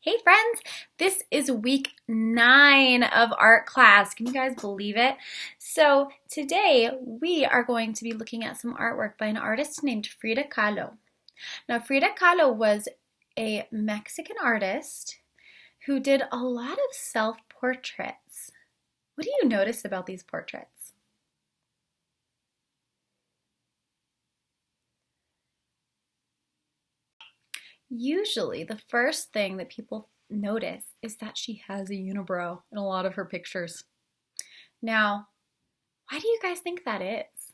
Hey friends, this is week 9 of art class. Can you guys believe it? So today we are going to be looking at some artwork by an artist named Frida Kahlo. Now Frida Kahlo was a Mexican artist who did a lot of self-portraits. What do you notice about these portraits? Usually the first thing that people notice is that she has a unibrow in a lot of her pictures. Now, why do you guys think that is?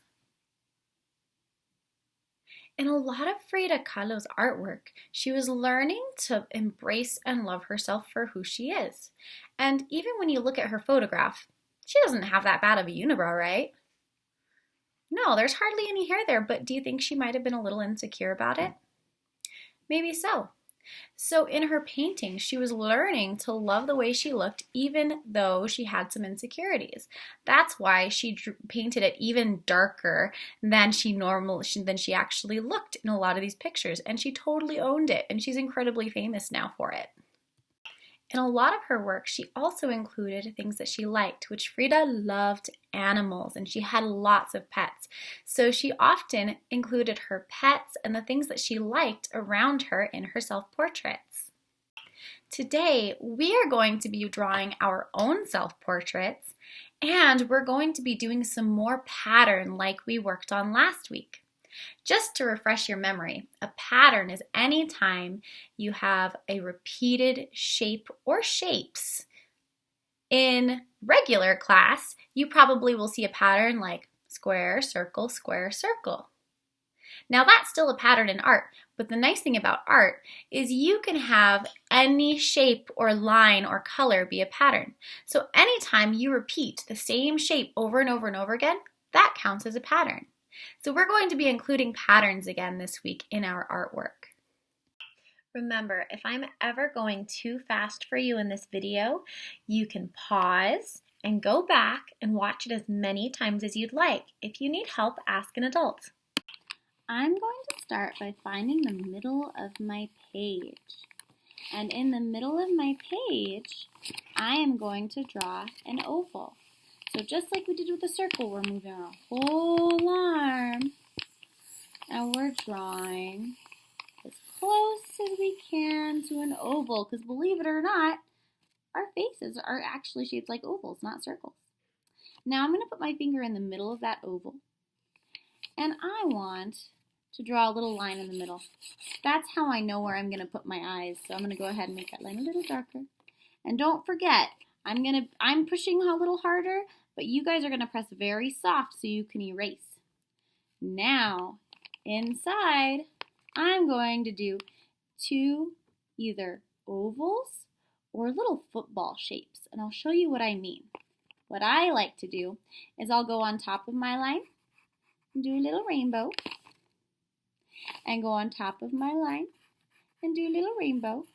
In a lot of Frida Kahlo's artwork, she was learning to embrace and love herself for who she is. And even when you look at her photograph, she doesn't have that bad of a unibrow, right? No, there's hardly any hair there, but do you think she might have been a little insecure about it? Maybe so. So in her painting, she was learning to love the way she looked even though she had some insecurities. That's why she painted it even darker than she actually looked in a lot of these pictures, and she totally owned it, and she's incredibly famous now for it. In a lot of her work, she also included things that she liked, which Frida loved animals, and she had lots of pets. So she often included her pets and the things that she liked around her in her self-portraits. Today, we are going to be drawing our own self-portraits, and we're going to be doing some more pattern like we worked on last week. Just to refresh your memory, a pattern is any time you have a repeated shape or shapes. In regular class, you probably will see a pattern like square, circle, square, circle. Now that's still a pattern in art, but the nice thing about art is you can have any shape or line or color be a pattern. So anytime you repeat the same shape over and over and over again, that counts as a pattern. So we're going to be including patterns again this week in our artwork. Remember, if I'm ever going too fast for you in this video, you can pause and go back and watch it as many times as you'd like. If you need help, ask an adult. I'm going to start by finding the middle of my page. And in the middle of my page, I am going to draw an oval. So just like we did with the circle, we're moving our whole arm and we're drawing as close as we can to an oval, because believe it or not, our faces are actually shaped like ovals, not circles. Now I'm going to put my finger in the middle of that oval, and I want to draw a little line in the middle. That's how I know where I'm going to put my eyes, so I'm going to go ahead and make that line a little darker. And don't forget, I'm pushing a little harder, but you guys are going to press very soft so you can erase. Now, inside, I'm going to do two either ovals or little football shapes, and I'll show you what I mean. What I like to do is I'll go on top of my line and do a little rainbow, and go on top of my line and do a little rainbow,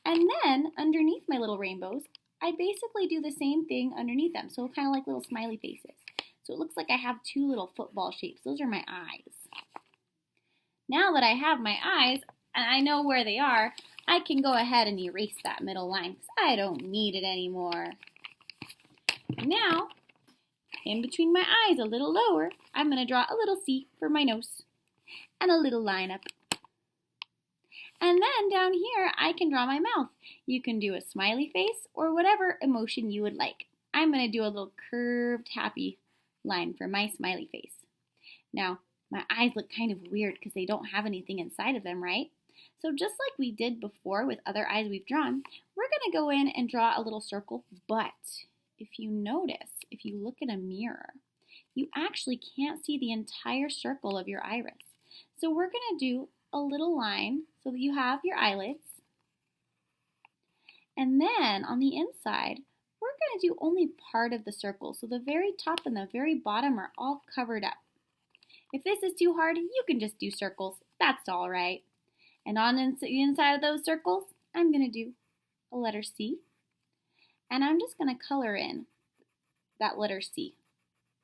and then underneath my little rainbows, I basically do the same thing underneath them, so kind of like little smiley faces. So it looks like I have two little football shapes. Those are my eyes. Now that I have my eyes, and I know where they are, I can go ahead and erase that middle line because I don't need it anymore. Now, in between my eyes, a little lower, I'm going to draw a little C for my nose and a little line up. And then down here, I can draw my mouth. You can do a smiley face or whatever emotion you would like. I'm going to do a little curved, happy line for my smiley face. Now, my eyes look kind of weird because they don't have anything inside of them, right? So just like we did before with other eyes we've drawn, we're going to go in and draw a little circle. But if you notice, if you look in a mirror, you actually can't see the entire circle of your iris. So we're going to do a little line so that you have your eyelids. And then on the inside, we're going to do only part of the circle. So the very top and the very bottom are all covered up. If this is too hard, you can just do circles. That's all right. And on the inside of those circles, I'm going to do a letter C. And I'm just going to color in that letter C,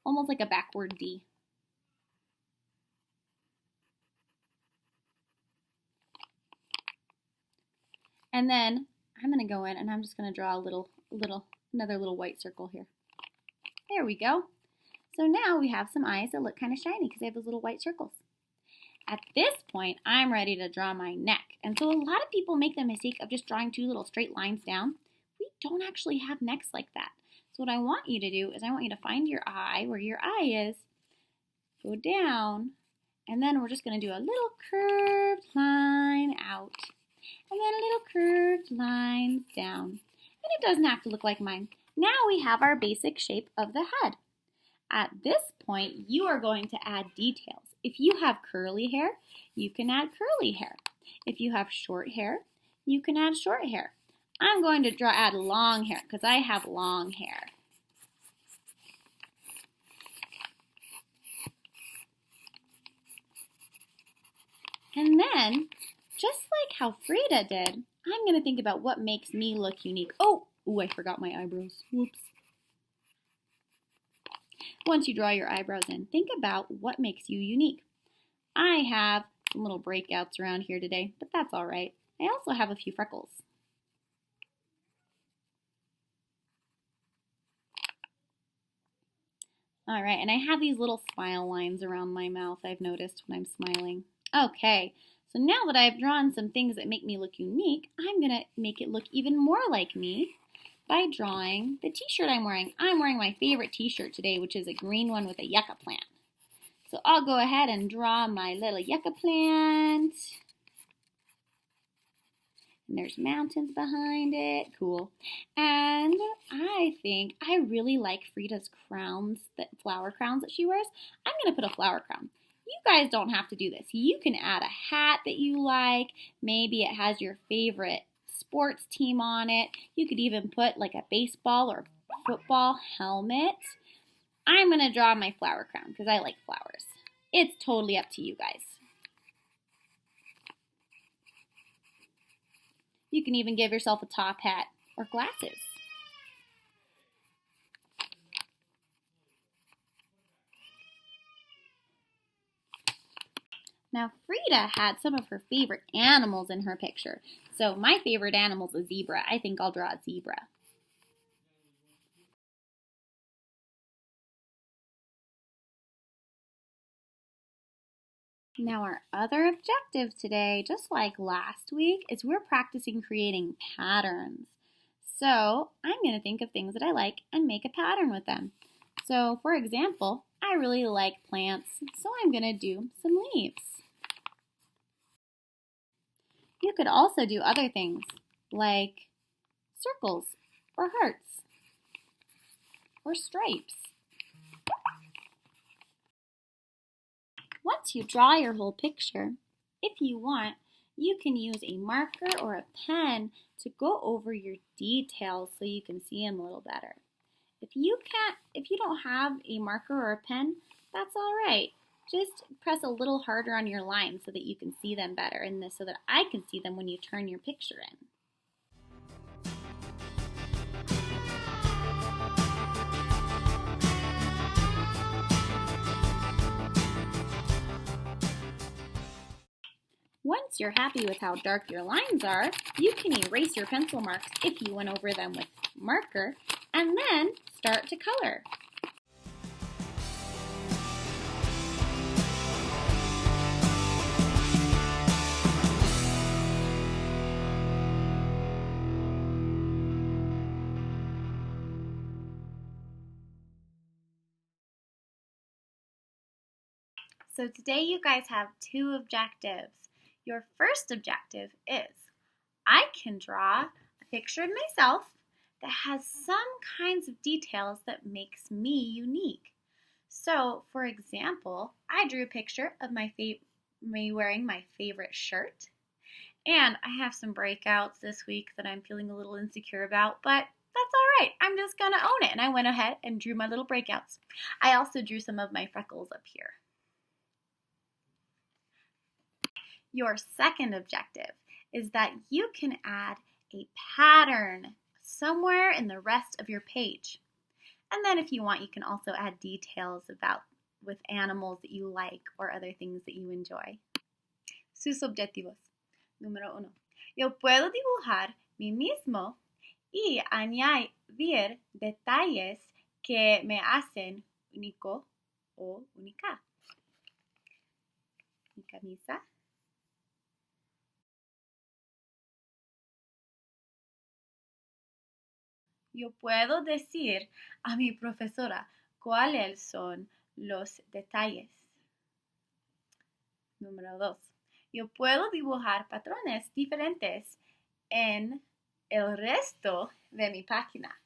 almost like a backward D. And then I'm going to go in and I'm just going to draw another little white circle here. There we go. So now we have some eyes that look kind of shiny because they have those little white circles. At this point, I'm ready to draw my neck. And so a lot of people make the mistake of just drawing two little straight lines down. We don't actually have necks like that. So what I want you to do is I want you to find your eye, where your eye is, go down, and then we're just going to do a little curved line out, and then a little curved line down. And it doesn't have to look like mine. Now we have our basic shape of the head. At this point, you are going to add details. If you have curly hair, you can add curly hair. If you have short hair, you can add short hair. I'm going to add long hair because I have long hair. And then, just like how Frida did, I'm going to think about what makes me look unique. Oh, I forgot my eyebrows. Whoops. Once you draw your eyebrows in, think about what makes you unique. I have some little breakouts around here today, but that's all right. I also have a few freckles. All right, and I have these little smile lines around my mouth, I've noticed when I'm smiling. Okay, so now that I've drawn some things that make me look unique, I'm going to make it look even more like me by drawing the t-shirt I'm wearing. I'm wearing my favorite t-shirt today, which is a green one with a yucca plant. So I'll go ahead and draw my little yucca plant. And there's mountains behind it. Cool. And I think I really like Frida's crowns, the flower crowns that she wears. I'm going to put a flower crown. You guys don't have to do this. You can add a hat that you like. Maybe it has your favorite sports team on it. You could even put like a baseball or football helmet. I'm going to draw my flower crown because I like flowers. It's totally up to you guys. You can even give yourself a top hat or glasses. Now, Frida had some of her favorite animals in her picture. So my favorite animal is a zebra. I think I'll draw a zebra. Now our other objective today, just like last week, is we're practicing creating patterns. So I'm going to think of things that I like and make a pattern with them. So for example, I really like plants, so I'm going to do some leaves. You could also do other things like circles or hearts or stripes. Once you draw your whole picture, if you want, you can use a marker or a pen to go over your details so you can see them a little better. If you don't have a marker or a pen, that's all right. Just press a little harder on your lines so that you can see them better, and so that I can see them when you turn your picture in. Once you're happy with how dark your lines are, you can erase your pencil marks if you went over them with marker, and then start to color. So today you guys have two objectives. Your first objective is I can draw a picture of myself that has some kinds of details that makes me unique. So, for example, I drew a picture of me wearing my favorite shirt. And I have some breakouts this week that I'm feeling a little insecure about, but that's all right. I'm just going to own it. And I went ahead and drew my little breakouts. I also drew some of my freckles up here. Your second objective is that you can add a pattern somewhere in the rest of your page. And then if you want, you can also add details with animals that you like or other things that you enjoy. Sus objetivos. Número 1. Yo puedo dibujar mí mismo y añadir detalles que me hacen único o única. Mi camisa. Yo puedo decir a mi profesora cuáles son los detalles. Número 2. Yo puedo dibujar patrones diferentes en el resto de mi página.